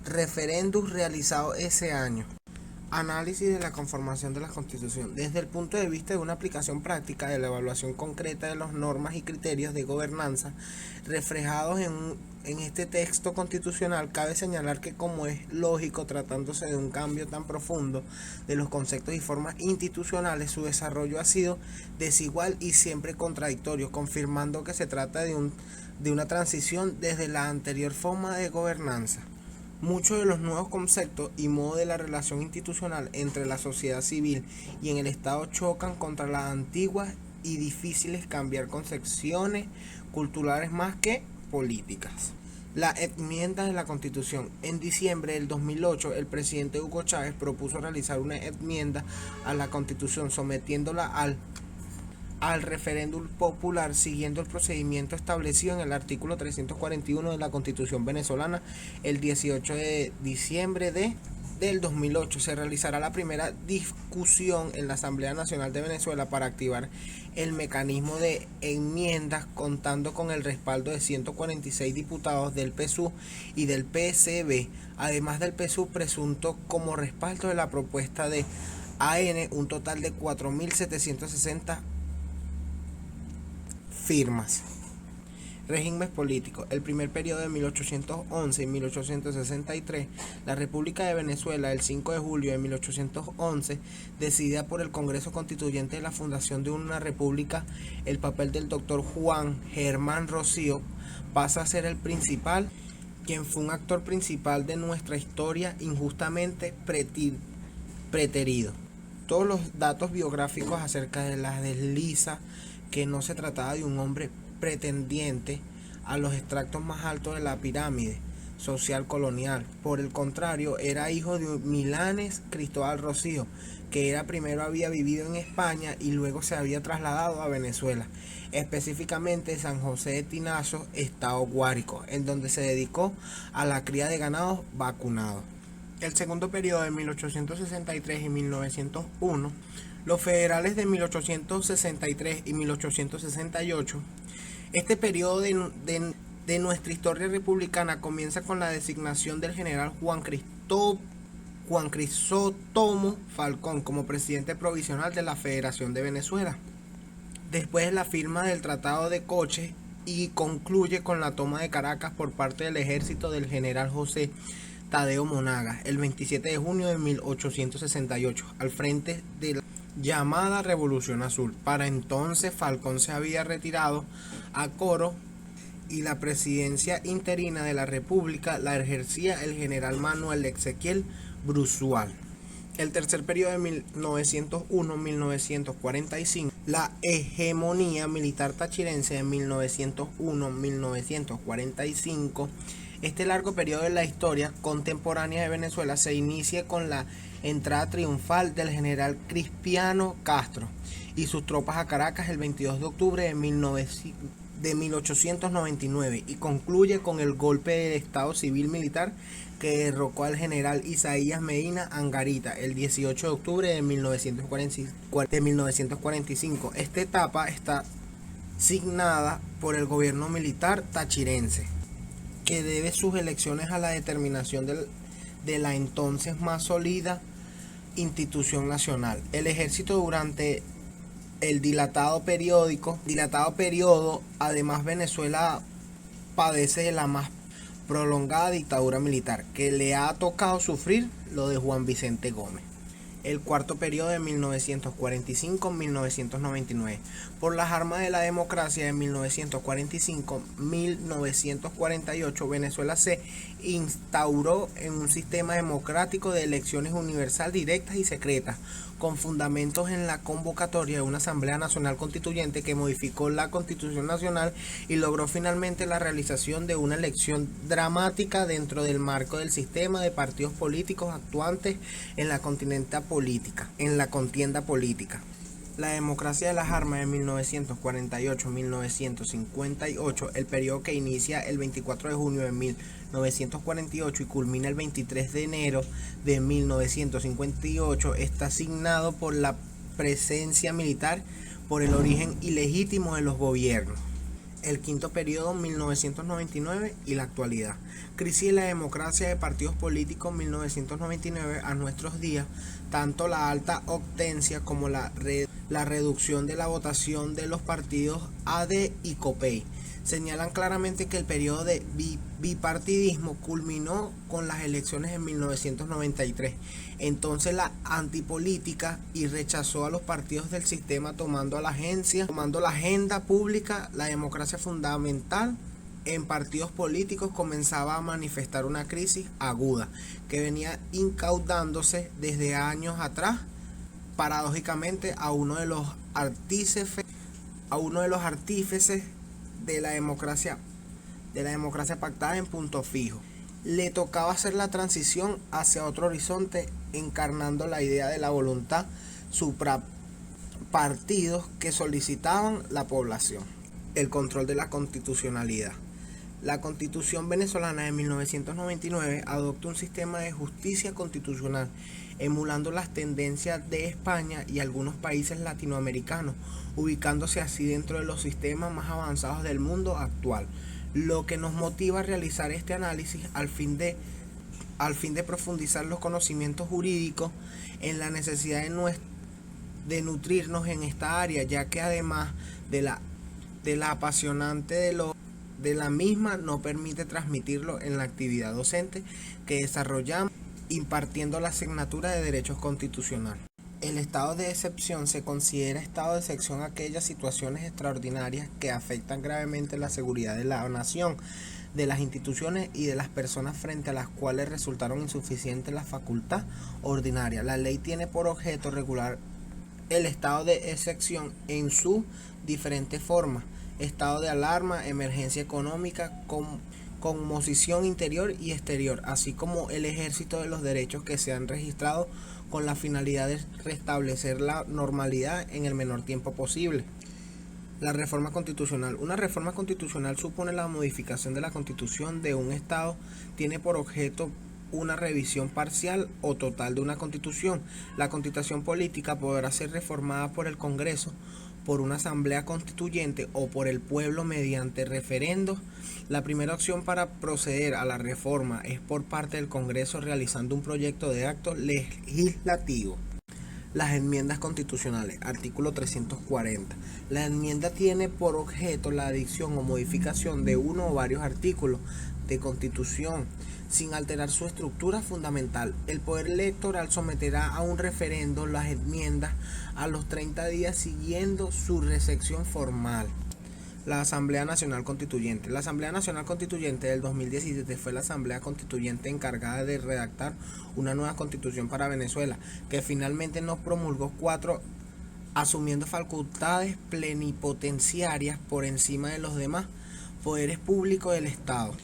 Referéndum realizado ese año. Análisis de la conformación de la Constitución. Desde el punto de vista de una aplicación práctica de la evaluación concreta de las normas y criterios de gobernanza reflejados en este texto constitucional, cabe señalar que, como es lógico tratándose de un cambio tan profundo de los conceptos y formas institucionales, su desarrollo ha sido desigual y siempre contradictorio, confirmando que se trata de una transición desde la anterior forma de gobernanza. Muchos de los nuevos conceptos y modos de la relación institucional entre la sociedad civil y en el Estado chocan contra las antiguas y difíciles cambiar concepciones culturales más que políticas. La enmienda de la Constitución. En diciembre del 2008, el presidente Hugo Chávez propuso realizar una enmienda a la Constitución, sometiéndola al referéndum popular, siguiendo el procedimiento establecido en el artículo 341 de la Constitución venezolana. El 18 de diciembre del 2008 se realizará la primera discusión en la Asamblea Nacional de Venezuela para activar el mecanismo de enmiendas, contando con el respaldo de 146 diputados del PSUV y del PSB, además del PSUV presunto como respaldo de la propuesta de AN, un total de 4.760 firmas. Regímenes políticos. El primer periodo de 1811 y 1863, la República de Venezuela, el 5 de julio de 1811, decidida por el Congreso Constituyente de la fundación de una república, el papel del doctor Juan Germán Rocío pasa a ser el principal, quien fue un actor principal de nuestra historia injustamente preterido. Todos los datos biográficos acerca de la desliza que no se trataba de un hombre pretendiente a los extractos más altos de la pirámide social colonial. Por el contrario, era hijo de Milanes Cristóbal Rocío, que primero había vivido en España y luego se había trasladado a Venezuela, específicamente San José de Tinazo, estado Guárico, en donde se dedicó a la cría de ganados vacunados. El segundo periodo de 1863 y 1901, los federales de 1863 y 1868. Este periodo de nuestra historia republicana comienza con la designación del general Juan Crisóstomo Falcón como presidente provisional de la Federación de Venezuela, después de la firma del Tratado de Coche, y concluye con la toma de Caracas por parte del ejército del general José Tadeo Monagas el 27 de junio de 1868, al frente de la llamada Revolución Azul. Para entonces Falcón se había retirado a Coro y la presidencia interina de la República la ejercía el general Manuel Ezequiel Bruzual. El tercer periodo de 1901-1945, la hegemonía militar tachirense de 1901-1945. Este largo periodo de la historia contemporánea de Venezuela se inicia con la entrada triunfal del general Cristiano Castro y sus tropas a Caracas el 22 de octubre de 1899 y concluye con el golpe de Estado civil militar que derrocó al general Isaías Medina Angarita el 18 de octubre de 1945. Esta etapa está signada por el gobierno militar tachirense, que debe sus elecciones a la determinación de la entonces más sólida institución nacional. El ejército durante el dilatado periodo, además Venezuela padece de la más prolongada dictadura militar, que le ha tocado sufrir lo de Juan Vicente Gómez. El cuarto periodo de 1945-1999. Por las armas de la democracia de 1945-1948, Venezuela se instauró en un sistema democrático de elecciones universal, directas y secretas, con fundamentos en la convocatoria de una Asamblea Nacional Constituyente que modificó la Constitución Nacional y logró finalmente la realización de una elección dramática dentro del marco del sistema de partidos políticos actuantes en la contienda política. La democracia de las armas de 1948-1958, el periodo que inicia el 24 de junio de 1948 y culmina el 23 de enero de 1958, está asignado por la presencia militar por el origen ilegítimo de los gobiernos. el quinto periodo 1999 y la actualidad. Crisis de la democracia de partidos políticos 1999 a nuestros días, tanto la alta octencia como la reducción de la votación de los partidos AD y COPEI señalan claramente que el periodo de bipartidismo culminó con las elecciones en 1993. Entonces la antipolítica y rechazó a los partidos del sistema tomando la agenda pública. La democracia fundamental en partidos políticos comenzaba a manifestar una crisis aguda que venía incaudándose desde años atrás, paradójicamente a uno de los artífices de la democracia pactada en punto fijo. Le tocaba hacer la transición hacia otro horizonte, encarnando la idea de la voluntad suprapartidos que solicitaban la población. El control de la constitucionalidad. La Constitución venezolana de 1999 adoptó un sistema de justicia constitucional, emulando las tendencias de España y algunos países latinoamericanos, ubicándose así dentro de los sistemas más avanzados del mundo actual. Lo que nos motiva a realizar este análisis al fin de profundizar los conocimientos jurídicos en la necesidad de nutrirnos en esta área, ya que además de la apasionante de la misma, no permite transmitirlo en la actividad docente que desarrollamos impartiendo la asignatura de Derechos Constitucionales. El estado de excepción se considera estado de excepción a aquellas situaciones extraordinarias que afectan gravemente la seguridad de la nación, de las instituciones y de las personas frente a las cuales resultaron insuficientes la facultad ordinaria. La ley tiene por objeto regular el estado de excepción en sus diferentes formas: estado de alarma, emergencia económica, conmoción interior y exterior, así como el ejercicio de los derechos que se han registrado con la finalidad de restablecer la normalidad en el menor tiempo posible. La reforma constitucional. Una reforma constitucional supone la modificación de la constitución de un estado, tiene por objeto una revisión parcial o total de una constitución. La constitución política podrá ser reformada por el Congreso, por una asamblea constituyente o por el pueblo mediante referendos. La primera opción para proceder a la reforma es por parte del Congreso realizando un proyecto de acto legislativo. Las enmiendas constitucionales. Artículo 340. La enmienda tiene por objeto la adición o modificación de uno o varios artículos de Constitución sin alterar su estructura fundamental. El Poder Electoral someterá a un referendo las enmiendas a los 30 días siguiendo su recepción formal. La Asamblea Nacional Constituyente. La Asamblea Nacional Constituyente del 2017 fue la Asamblea Constituyente encargada de redactar una nueva constitución para Venezuela, que finalmente no promulgó 4, asumiendo facultades plenipotenciarias por encima de los demás poderes públicos del Estado.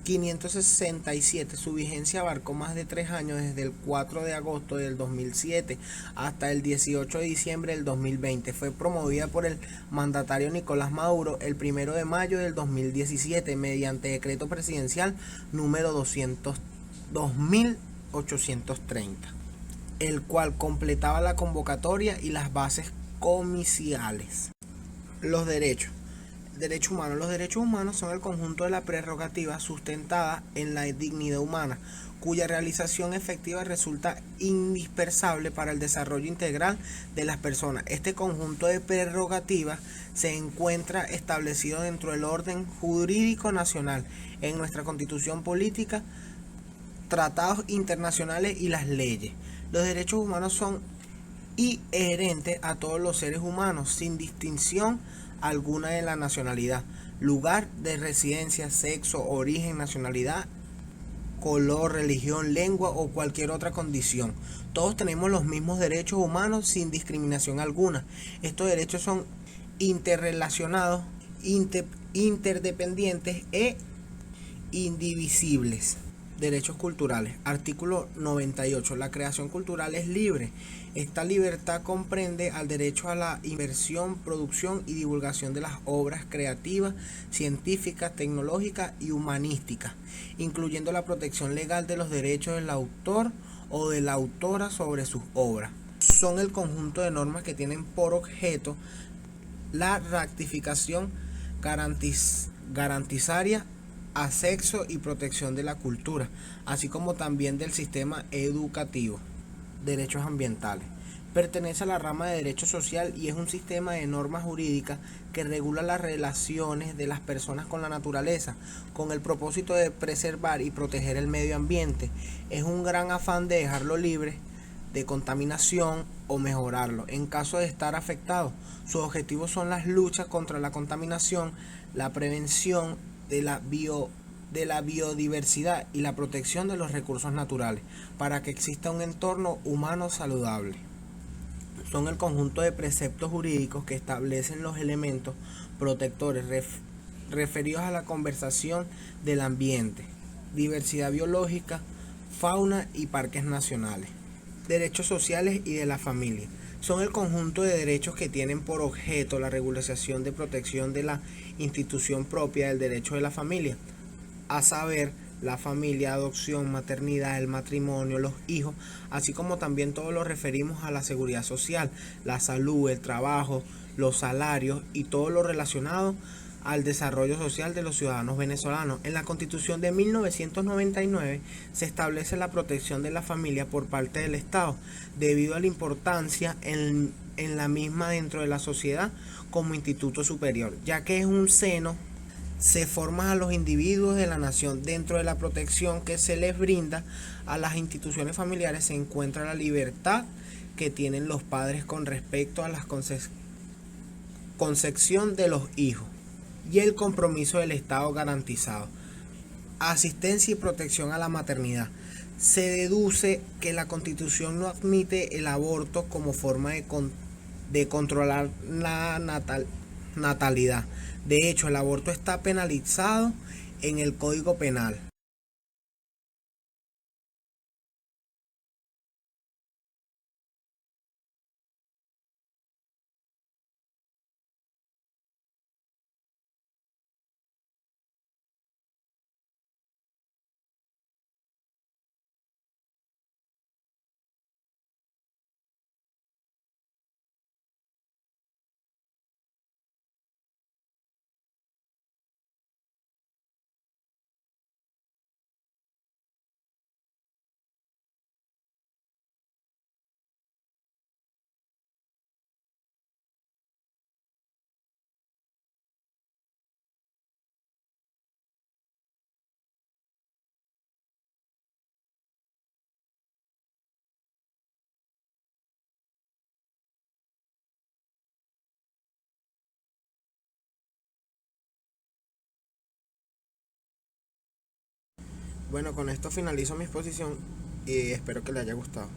567. Su vigencia abarcó más de 3 años, desde el 4 de agosto del 2007 hasta el 18 de diciembre del 2020. Fue promovida por el mandatario Nicolás Maduro el 1 de mayo del 2017 mediante decreto presidencial número 2830, el cual completaba la convocatoria y las bases comiciales. Los derechos. Derechos humanos. Los derechos humanos son el conjunto de la prerrogativa sustentada en la dignidad humana, cuya realización efectiva resulta indispensable para el desarrollo integral de las personas. Este conjunto de prerrogativas se encuentra establecido dentro del orden jurídico nacional, en nuestra Constitución política, tratados internacionales y las leyes. Los derechos humanos son inherentes a todos los seres humanos, sin distinción alguna de la nacionalidad, lugar de residencia, sexo, origen, nacionalidad, color, religión, lengua o cualquier otra condición. Todos tenemos los mismos derechos humanos sin discriminación alguna. Estos derechos son interrelacionados, interdependientes e indivisibles. Derechos culturales. Artículo 98. La creación cultural es libre. Esta libertad comprende al derecho a la inversión, producción y divulgación de las obras creativas, científicas, tecnológicas y humanísticas, incluyendo la protección legal de los derechos del autor o de la autora sobre sus obras. Son el conjunto de normas que tienen por objeto la ratificación, garantizaria, acceso y protección de la cultura, así como también del sistema educativo. Derechos ambientales. Pertenece a la rama de derecho social y es un sistema de normas jurídicas que regula las relaciones de las personas con la naturaleza, con el propósito de preservar y proteger el medio ambiente. Es un gran afán de dejarlo libre de contaminación o mejorarlo en caso de estar afectado. Sus objetivos son las luchas contra la contaminación, la prevención de la biodiversidad y la protección de los recursos naturales para que exista un entorno humano saludable. Son el conjunto de preceptos jurídicos que establecen los elementos protectores referidos a la conservación del ambiente, diversidad biológica, fauna y parques nacionales. Derechos sociales y de la familia. Son el conjunto de derechos que tienen por objeto la regulación de protección de la institución propia del derecho de la familia, a saber, la familia, adopción, maternidad, el matrimonio, los hijos, así como también todo lo referimos a la seguridad social, la salud, el trabajo, los salarios y todo lo relacionado al desarrollo social de los ciudadanos venezolanos. En la Constitución de 1999 se establece la protección de la familia por parte del Estado, debido a la importancia en la misma dentro de la sociedad como instituto superior, ya que es un seno se forma a los individuos de la nación. Dentro de la protección que se les brinda a las instituciones familiares se encuentra la libertad que tienen los padres con respecto a la concepción de los hijos y el compromiso del Estado garantizado. Asistencia y protección a la maternidad. Se deduce que la Constitución no admite el aborto como forma de controlar la natalidad. De hecho, el aborto está penalizado en el Código Penal. Bueno, con esto finalizo mi exposición y espero que le haya gustado.